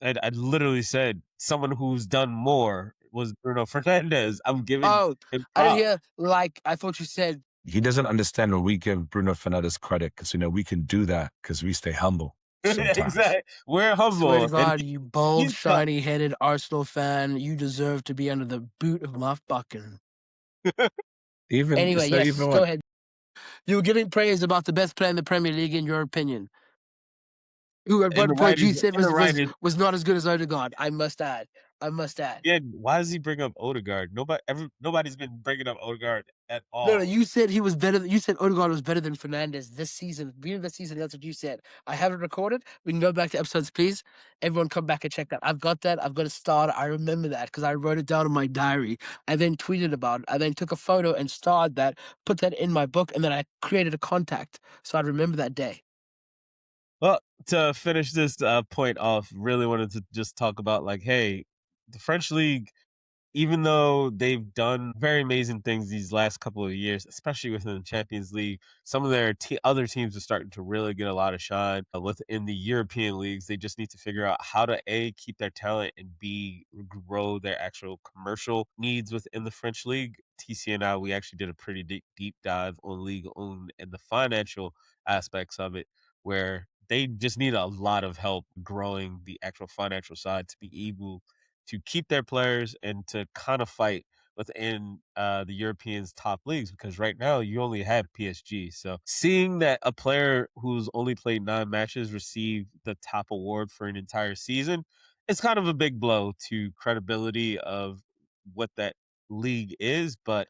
I literally said someone who's done more was Bruno Fernandes. I'm giving Oh, him I didn't props. hear. Like, I thought you said. He doesn't understand when we give Bruno Fernandes credit because we can do that because we stay humble sometimes. Exactly. We're Swear to humble, and God, you bold, he's tough. shiny-headed Arsenal fan, you deserve to be under the boot of Muff Buchan. Even Anyway, so, yes, even go when ahead. You were giving praise about the best player in the Premier League, in your opinion, who at in the one point you writers said in the writers was not as good as Odegaard. I must add. I must add. Yeah, why does he bring up Odegaard? Nobody's been bringing up Odegaard at No, all. you said he was better. You said Odegaard was better than Fernandes this season. Beginning of the season, that's what you said. I have it recorded. We can go back to episodes, please. Everyone, come back and check that. I've got that. I've got a star. I remember that because I wrote it down in my diary. I then tweeted about it. I then took a photo and starred that, put that in my book, and then I created a contact. So I remember that day. Well, to finish this point off, really wanted to just talk about like, hey, the French league, even though they've done very amazing things these last couple of years, especially within the Champions League, some of their other teams are starting to really get a lot of shine within the European leagues. They just need to figure out how to A, keep their talent, and B, grow their actual commercial needs within the French league. TC and I, we actually did a pretty deep dive on League One and the financial aspects of it, where they just need a lot of help growing the actual financial side to be able to keep their players and to kind of fight within the Europeans' top leagues, because right now you only have PSG. So seeing that a player who's only played 9 matches receive the top award for an entire season, it's kind of a big blow to credibility of what that league is, but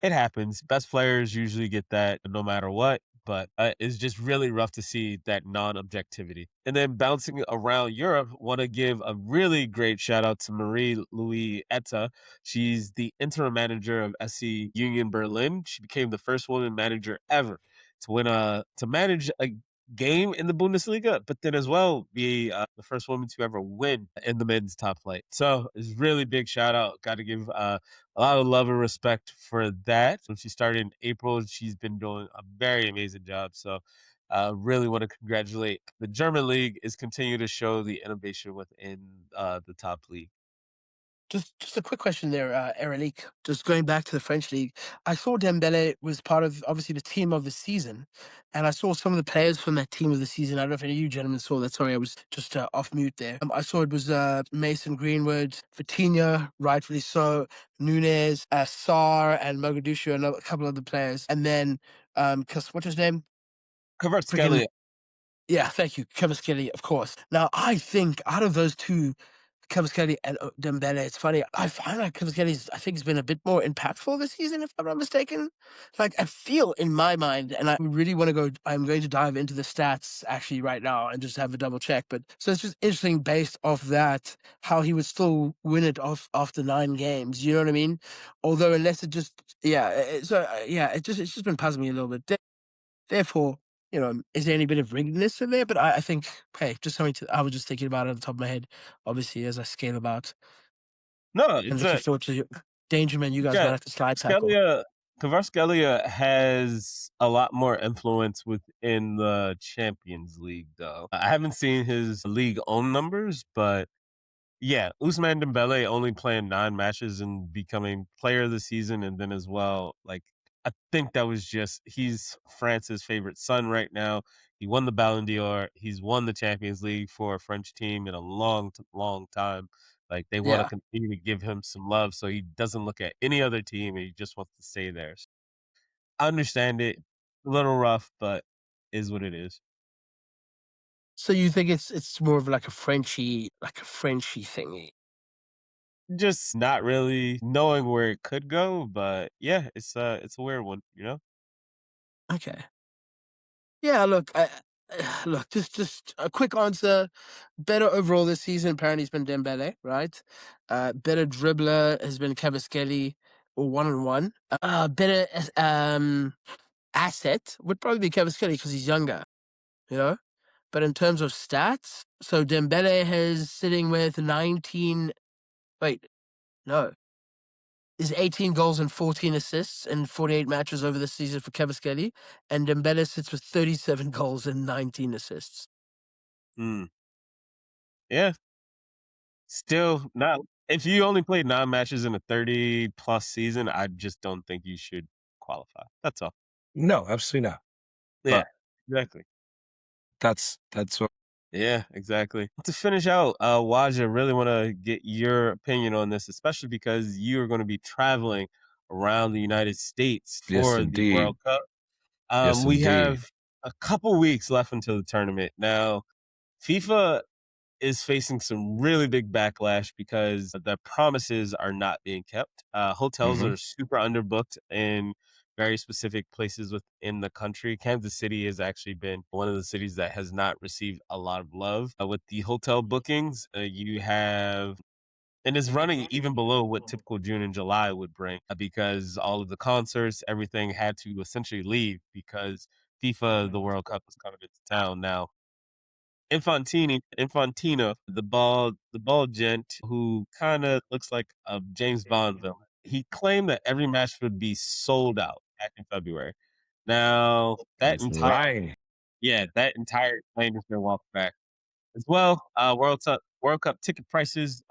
it happens. Best players usually get that no matter what. but it's just really rough to see that non-objectivity. And then bouncing around Europe, want to give a really great shout out to Marie-Louise Eta. She's the interim manager of SC Union Berlin. She became the first woman manager ever to win to manage a game in the Bundesliga, but then as well be the first woman to ever win in the men's top flight. So it's really big shout out. Got to give a lot of love and respect for that. When she started in April, she's been doing a very amazing job. So really want to congratulate the German league is continuing to show the innovation within the top league. Just a quick question there, Eric. Just going back to the French league, I saw Dembele was part of obviously the team of the season, and I saw some of the players from that team of the season. I don't know if any of you gentlemen saw that. Sorry, I was just off mute there. I saw it was Mason Greenwood, Vitinha, rightfully so, Nunes, Sarr, and Mogadishu, and a couple other players, and then what's his name? Kvaratskhelia. Yeah, thank you, Kvaratskhelia, of course. Now I think out of those two, Kvaratskhelia and Dembele, it's funny. I find like Kvaratskhelia, I think, has been a bit more impactful this season, if I'm not mistaken. Like I feel in my mind, and I really want to go. I'm going to dive into the stats actually right now and just have a double check. But so it's just interesting based off that how he would still win it off after 9 games. You know what I mean? Although unless it just it's just been puzzling me a little bit. Therefore, is there any bit of riggedness in there? But I think, hey, just something I was just thinking about it on the top of my head, obviously, as I scale about No, and it's looking a forward to Danger Man. You guys might yeah. have to slide tackle. Kvaratskhelia has a lot more influence within the Champions League, though. I haven't seen his league own numbers, but yeah, Ousmane Dembele only playing 9 matches and becoming player of the season, and then as well, like I think that was just he's France's favorite son right now. He won the Ballon d'Or. He's won the Champions League for a French team in a long time. Like they want to Yeah. continue to give him some love, so he doesn't look at any other team, and he just wants to stay there. So I understand it, a little rough, but is what it is. So you think it's more of like a Frenchy thingy? Just not really knowing where it could go, but yeah, it's a weird one, you know? Okay. Yeah. Look, look. Just a quick answer. Better overall this season. Apparently, it's been Dembele, right? Better dribbler has been Kvaratskhelia, or 1-on-1. Better asset would probably be Kvaratskhelia because he's younger, you know? But in terms of stats, so Dembele is sitting with 19. Wait, no. Is 18 goals and 14 assists in 48 matches over the season for Kvaratskhelia, and Dembele sits with 37 goals and 19 assists. Mm. Yeah, still not if you only played 9 matches in a 30-plus season, I just don't think you should qualify. That's all. No, absolutely not. Yeah, But exactly. that's what Yeah, exactly. To finish out, Waj, I really wanna get your opinion on this, especially because you are gonna be traveling around the United States yes, for the indeed. World Cup. Yes, We indeed. have a couple weeks left until the tournament. Now, FIFA is facing some really big backlash because their promises are not being kept. Hotels Mhm. are super underbooked in very specific places within the country. Kansas City has actually been one of the cities that has not received a lot of love with the hotel bookings. You have and it's running even below what typical June and July would bring because all of the concerts, everything had to essentially leave because FIFA, the World Cup, is coming into town now. Infantino, the bald gent who kind of looks like a James Bond villain. He claimed that every match would be sold out back in February. Now That's right. that entire claim has been walked back as well. World Cup ticket prices,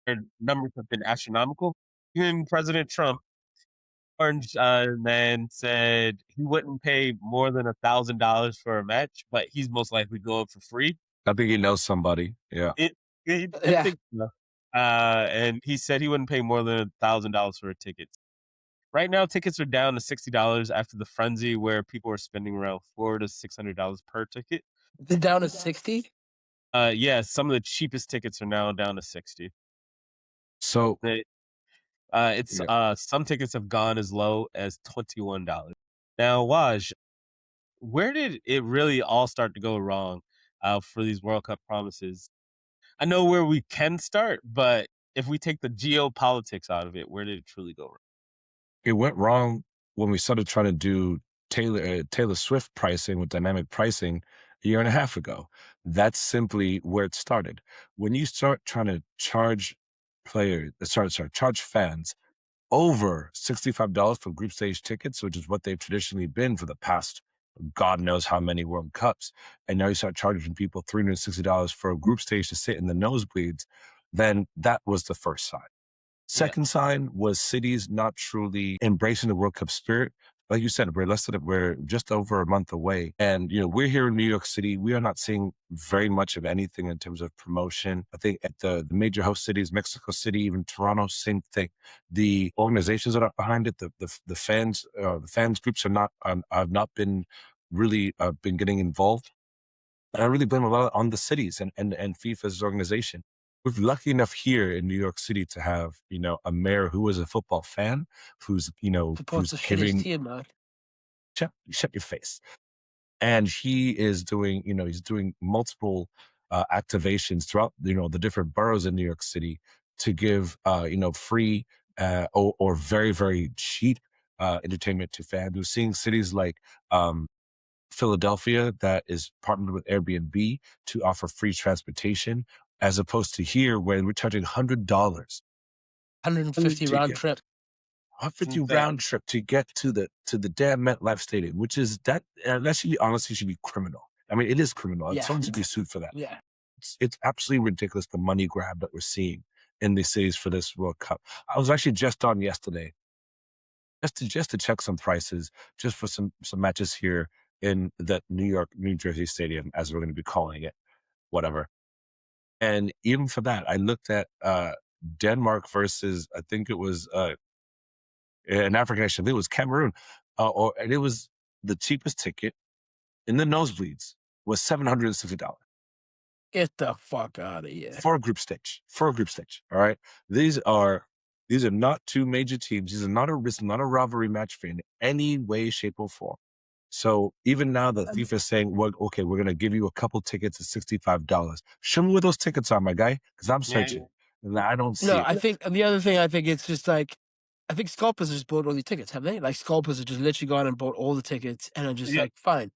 their numbers have been astronomical. Even President Trump, Orange Man, said he wouldn't pay more than $1,000 for a match, but he's most likely going for free. I think he knows somebody. Yeah. I Yeah. think so. And he said he wouldn't pay more than $1,000 for a ticket. Right now, tickets are down to $60 after the frenzy where people are spending around $400 to $600 per ticket. They're down to 60? Yeah, some of the cheapest tickets are now down to 60. So, They, it's yeah. some tickets have gone as low as $21. Now, Waj, where did it really all start to go wrong for these World Cup promises? I know where we can start, but if we take the geopolitics out of it, where did it truly go wrong? It went wrong when we started trying to do Taylor Swift pricing with dynamic pricing a year and a half ago. That's simply where it started. When you start trying to charge charge fans over $65 for group stage tickets, which is what they've traditionally been for the past God knows how many World Cups, and now you start charging people $360 for a group stage to sit in the nosebleeds, then that was the first sign. Yeah. Second sign was cities not truly embracing the World Cup spirit. Like you said, we're just over a month away. And, we're here in New York City. We are not seeing very much of anything in terms of promotion. I think at the major host cities, Mexico City, even Toronto, same thing. The organizations that are behind it, the fans groups have not been really been getting involved. And I really blame a lot on the cities and FIFA's organization. We're lucky enough here in New York City to have, a mayor who is a football fan, who's Supposed to shit his giving team, man. shut your face. And he is doing, he's doing multiple activations throughout, the different boroughs in New York City to give, free or very, very cheap entertainment to fans. We're seeing cities like Philadelphia that is partnered with Airbnb to offer free transportation, as opposed to here where we're charging $100 150 to round get trip. 150 Insane. round trip to get to the damn MetLife Stadium, which is that should be honestly should be criminal. I mean, it is criminal. Yeah. Someone should be sued for that. Yeah. It's absolutely ridiculous, the money grab that we're seeing in these cities for this World Cup. I was actually just on yesterday just to check some prices, just for some matches here in the New Jersey Stadium, as we're going to be calling it, whatever. And even for that, I looked at Denmark versus, I think it was an African nation. I think it was Cameroon, and it was the cheapest ticket in the nosebleeds was $760 Get the fuck out of here. for a group stage. All right, these are not two major teams. These are not a rivalry match for in any way, shape, or form. So even now that FIFA is saying, well, okay, we're going to give you a couple tickets at $65. Show me where those tickets are, my guy, because I'm searching and I don't see No, it. I think the other thing, I think it's just like, I think scalpers just bought all the tickets, have they? Like scalpers have just literally gone and bought all the tickets and are just Yeah. like, fine.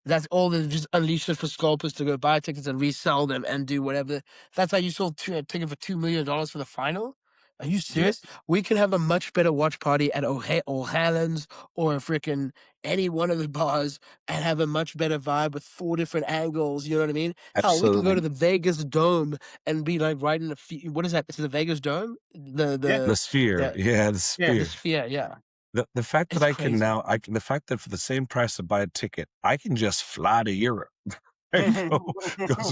That's all. They've just unleashed it for scalpers to go buy tickets and resell them and do whatever. That's how you sold a ticket for $2 million for the final. Are you serious? We can have a much better watch party at O'Halloran's or freaking any one of the bars and have a much better vibe with 4 different angles. You know what I mean? Hell, we can go to Absolutely. the Vegas Dome and be like right in the what is that? Is it the Vegas Dome? The Sphere. Yeah, the Sphere. The Sphere. Yeah, The fact that it's I can crazy. now, the fact that for the same price to buy a ticket, I can just fly to Europe and go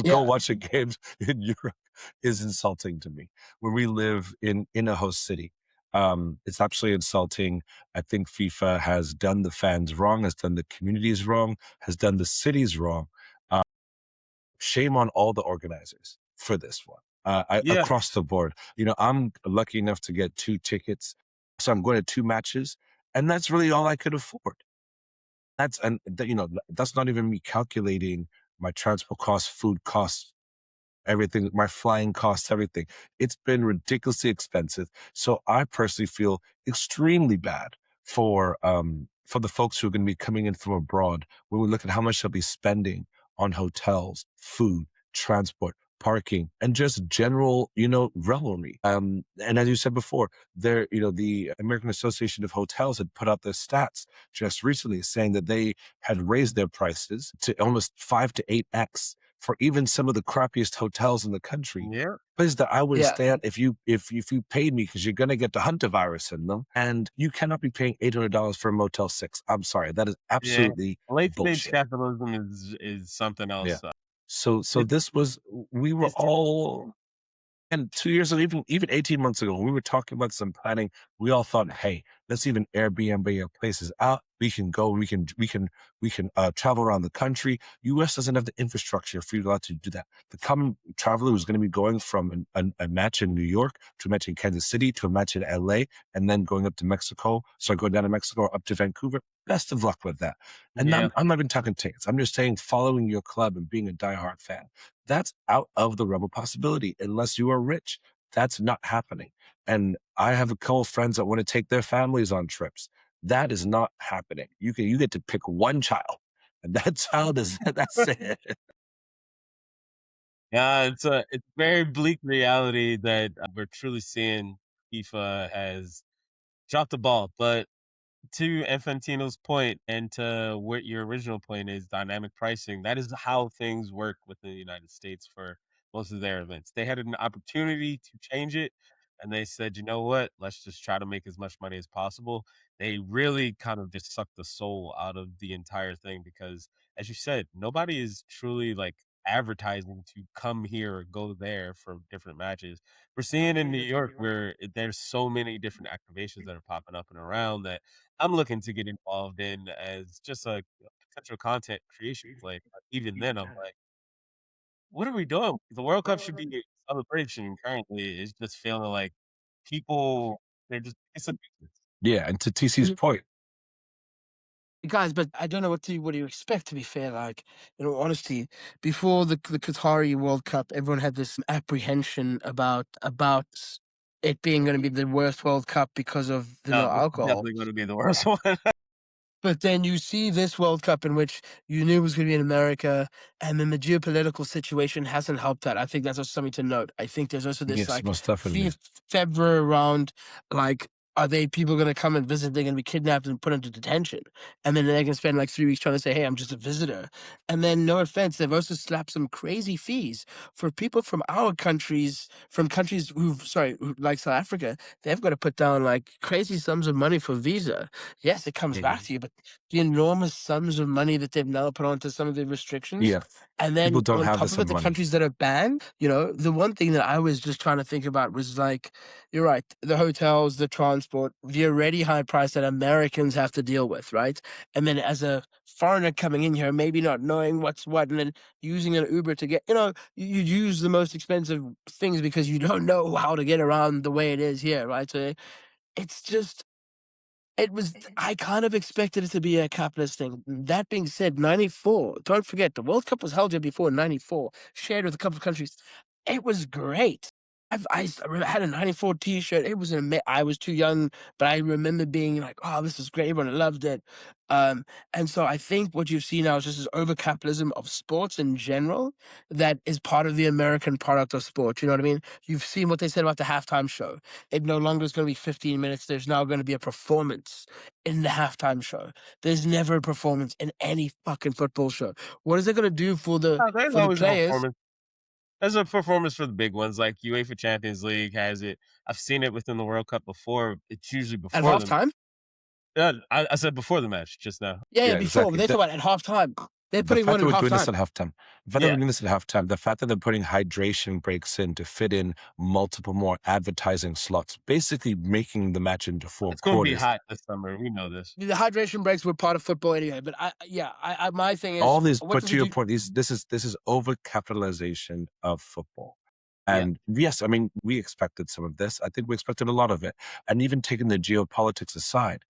Yeah. watch a game in Europe is insulting to me. When we live in a host city, it's absolutely insulting. I think FIFA has done the fans wrong, has done the communities wrong, has done the cities wrong. Shame on all the organizers for this one. Yeah. Across the board. I'm lucky enough to get 2 tickets, so I'm going to 2 matches, and that's really all I could afford. That's not even me calculating my transport costs, food costs, everything, my flying costs, everything. It's been ridiculously expensive. So I personally feel extremely bad for the folks who are going to be coming in from abroad when we look at how much they'll be spending on hotels, food, transport, parking, and just general, revelry. And as you said before, the American Association of Hotels had put out their stats just recently saying that they had raised their prices to almost 5 to 8x for even some of the crappiest hotels in the country. Yeah. Places that I wouldn't Yeah. stay at if you paid me, because you're going to get the Hunter virus in them, and you cannot be paying $800 for a Motel 6. I'm sorry, that is absolutely Late stage bullshit. capitalism is something else. Yeah. So this was, we were it's- all, and 2 years ago, even 18 months ago, when we were talking about some planning, we all thought, hey, Let's even Airbnb our places out. We can go. We can travel around the country. U.S. doesn't have the infrastructure for you to do that. The common traveler who's going to be going from a match in New York to a match in Kansas City to a match in L.A. and then going up to Mexico. So going down to Mexico or up to Vancouver. Best of luck with that. And Yeah. I'm not even talking tickets. I'm just saying following your club and being a diehard fan. That's out of the realm of possibility unless you are rich. That's not happening. And I have a couple of friends that want to take their families on trips. That is not happening. You get to pick one child, and that child is that's it. Yeah, it's a very bleak reality that we're truly seeing. FIFA has dropped the ball, but to Infantino's point and to what your original point is, dynamic pricing, that is how things work within the United States for most of their events. They had an opportunity to change it, and they said, you know what, let's just try to make as much money as possible. They really kind of just sucked the soul out of the entire thing because, as you said, nobody is truly like advertising to come here or go there for different matches. We're seeing in New York where there's so many different activations that are popping up and around that I'm looking to get involved in as just a potential content creation play. But even then, I'm like, what are we doing? The World Cup should be a celebration. Currently, it's just feeling like people they're just it's a business. Yeah, and to TC's point, Guys, but I don't know what do you expect, to be fair. Like, in all honesty, before the Qatari World Cup, everyone had this apprehension about it being going to be the worst World Cup because of the no No, this is alcohol. definitely going to be the worst one. But then you see this World Cup in which you knew it was going to be in America, and then the geopolitical situation hasn't helped that. I think that's also something to note. I think there's also this yes, most definitely. fever around, like, are they people going to come and visit? They're going to be kidnapped and put into detention, and then they're going to spend like 3 weeks trying to say, "Hey, I'm just a visitor." And then, no offense, they've also slapped some crazy fees for people from our countries, from countries like South Africa. They've got to put down like crazy sums of money for visa. Yes, it comes back to you, but the enormous sums of money that they've now put onto some of the restrictions. Yeah, And people then don't on have top this of it, the money. countries that are banned, the one thing that I was just trying to think about was like, you're right, the hotels, the transport, the already high price that Americans have to deal with, right? And then as a foreigner coming in here, maybe not knowing what's what, and then using an Uber to get, you use the most expensive things because you don't know how to get around the way it is here, right? So it's just, I kind of expected it to be a capitalist thing. That being said, 94, don't forget, the World Cup was held here before in 94, shared with a couple of countries. It was great. I had a 94 T-shirt. It was I was too young, but I remember being like, "Oh, this is great." Everyone loved it. And so I think what you see now is just this over-capitalism of sports in general that is part of the American product of sport. You know what I mean? You've seen what they said about the halftime show. It no longer is going to be 15 minutes. There's now going to be a performance in the halftime show. There's never a performance in any fucking football show. What is it going to do for the No, there's for the always a players performance. There's a performance for the big ones, like UEFA Champions League has it. I've seen it within the World Cup before. It's usually at before the halftime? yeah, I said before the match just now. Yeah, Yeah, before, but exactly. they talk about at halftime. They're The putting fact one that in we're doing this halftime. at halftime, the fact that Yeah, we're doing this at halftime, the fact that they're putting hydration breaks in to fit in multiple more advertising slots, basically making the match into 4 it's going to be quarters. hot this summer. We know this. The hydration breaks were part of football anyway. But my thing is, All these, what but does to it your do? point, this is overcapitalization of football. Yeah, And yes, I mean, we expected some of this. I think we expected a lot of it. And even taking the geopolitics aside,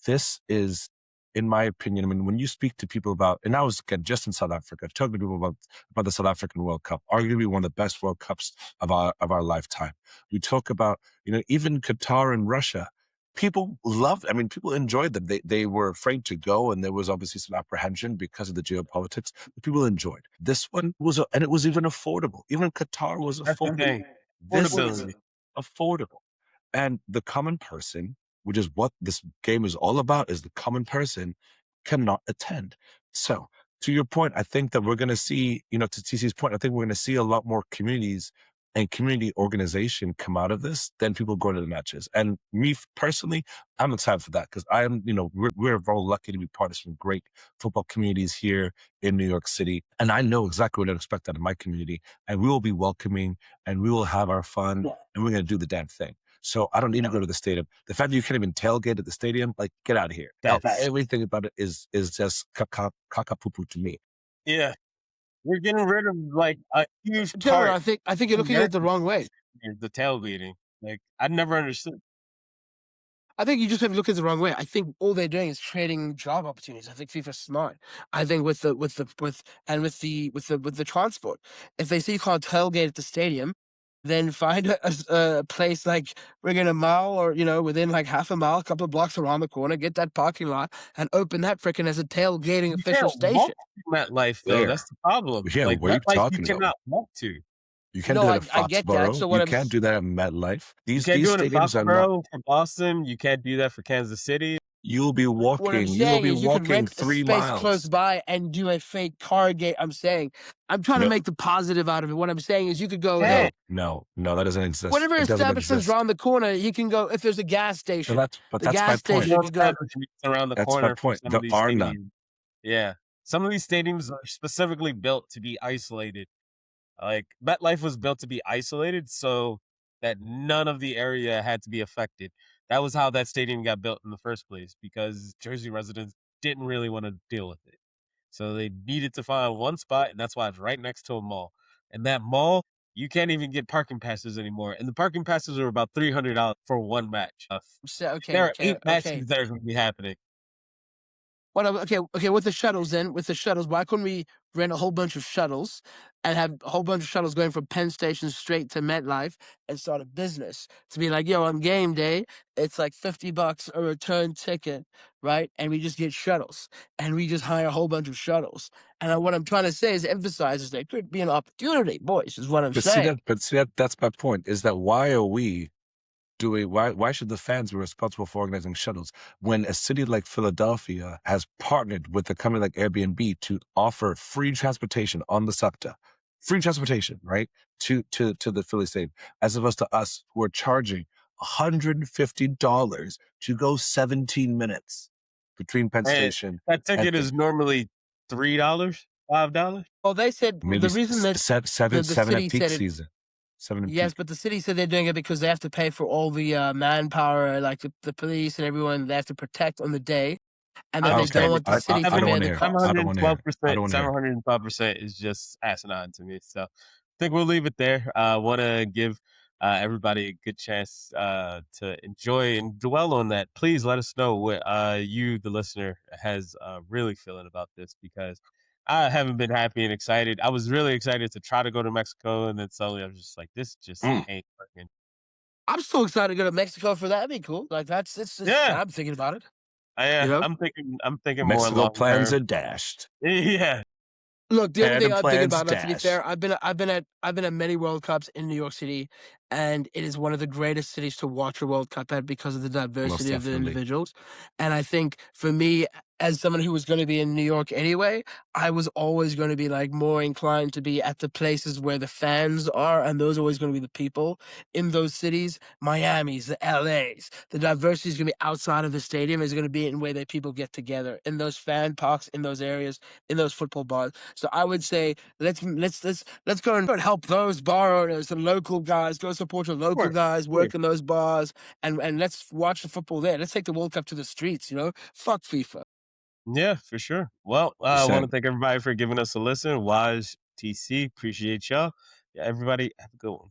this is, in my opinion, I mean, when you speak to people about, and I was again just in South Africa, talking to people about the South African World Cup, arguably one of the best World Cups of our lifetime. We talk about, even Qatar and Russia. People loved, I mean, people enjoyed them. They were afraid to go, and there was obviously some apprehension because of the geopolitics, but people enjoyed. This one was, and it was even affordable. Even Qatar was that's the affordable. thing. This is Affordability. affordable. And the common person, which is what this game is all about, is the common person cannot attend. So to your point, I think that we're going to see, to TC's point, I think we're going to see a lot more communities and community organization come out of this than people going to the matches. And me personally, I'm excited for that because we're very lucky to be part of some great football communities here in New York City. And I know exactly what to expect out of my community. And we will be welcoming and we will have our fun and we're going to do the damn thing. So I don't need to go to the stadium. The fact that you can't even tailgate at the stadium, like, get out of here. Everything about it is just caca-poo-poo to me. Yeah. We're getting rid of like a huge Taylor, part. I think you're looking at it the wrong way. The tailgating. Like I never understood. I think you just have to look at it the wrong way. I think all they're doing is trading job opportunities. I think FIFA's smart. I think with the transport, if they see you can't tailgate at the stadium, then find a place like within a mile or within like half a mile, a couple of blocks around the corner, get that parking lot and open that frickin' as a tailgating You official can't walk station. to MetLife though. Where? That's the problem. Yeah, Like where are you MetLife, you talking about? cannot walk to. You can't No, do that at I get that. Foxborough. So what You I'm can't do that at MetLife. You These can't do it in stadiums are not. Foxborough for Boston. You can't do that for Kansas City. You'll be What I'm walking. You'll saying be is you could walking rent a 3 space close miles. by and do a fake car gate. I'm trying to No, make the positive out of it. What I'm saying is you could go, no, hey, no, that doesn't exist. whatever It doesn't establishment's exist. around the corner, you can go. If there's a gas So station, that's the my gas point. station, No you could go. establishments around the That's my corner for point. some There of these are none. stadiums. Yeah. Some of these stadiums are specifically built to be isolated. Like MetLife was built to be isolated so that none of the area had to be affected. That was how that stadium got built in the first place because Jersey residents didn't really want to deal with it. So they needed to find one spot, and that's why it's right next to a mall. And that mall, you can't even get parking passes anymore. And the parking passes are about $300 for one match. So, There okay, are 8 okay. matches that are going to be happening. Okay. With the shuttles, why couldn't we rent a whole bunch of shuttles and have a whole bunch of shuttles going from Penn Station straight to MetLife and start a business to be like, yo, on game day, it's like $50 a return ticket, right? And we just get shuttles and we just hire a whole bunch of shuttles. And what I'm trying to say is emphasize is there could be an opportunity, boys, is what I'm saying. That's my point. Is that why are we doing? Why should the fans be responsible for organizing shuttles when a city like Philadelphia has partnered with a company like Airbnb to offer free transportation on the SUPTA, free transportation, right, to the Philly stadium, as opposed to us who are charging $150 to go 17 minutes between Penn And Station that and ticket is normally $3, $5. Well, they said maybe the reason that seven the at city peak said it. season. 7 at Yes, peak. but the city said they're doing it because they have to pay for all the manpower, like the police and everyone. They have to protect on the day, and I that they understand. don't want the city I to don't bear want the to hear. I don't want to hear. I don't want to hear. 705% is just asinine to me. So I think we'll leave it there. I want to give everybody a good chance to enjoy and dwell on that. Please let us know what you, the listener, has really feeling about this because I haven't been happy and excited. I was really excited to try to go to Mexico, and then suddenly I was just like, this just ain't working. I'm so excited to go to Mexico for that. That'd be cool. Like it's Yeah, I'm thinking about it. yeah. I'm thinking more Mexico long plans term. are dashed. Yeah. Look, the other thing Canada I'm thinking plans about, to be dash. fair, I've been at many World Cups in New York City, and it is one of the greatest cities to watch a World Cup at because of the diversity of the definitely. individuals. And I think for me, as someone who was going to be in New York anyway, I was always going to be like more inclined to be at the places where the fans are, and those are always going to be the people in those cities. Miami's, the LA's, the diversity is going to be outside of the stadium. Is going to be in where that people get together in those fan parks, in those areas, in those football bars. So I would say let's go and help those bar owners, the local guys. Go support your local guys, work in those bars, and let's watch the football there. Let's take the World Cup to the streets. Fuck FIFA. Yeah, for sure. Well, I want to thank everybody for giving us a listen. Wise TC, appreciate y'all. Yeah, everybody have a good one.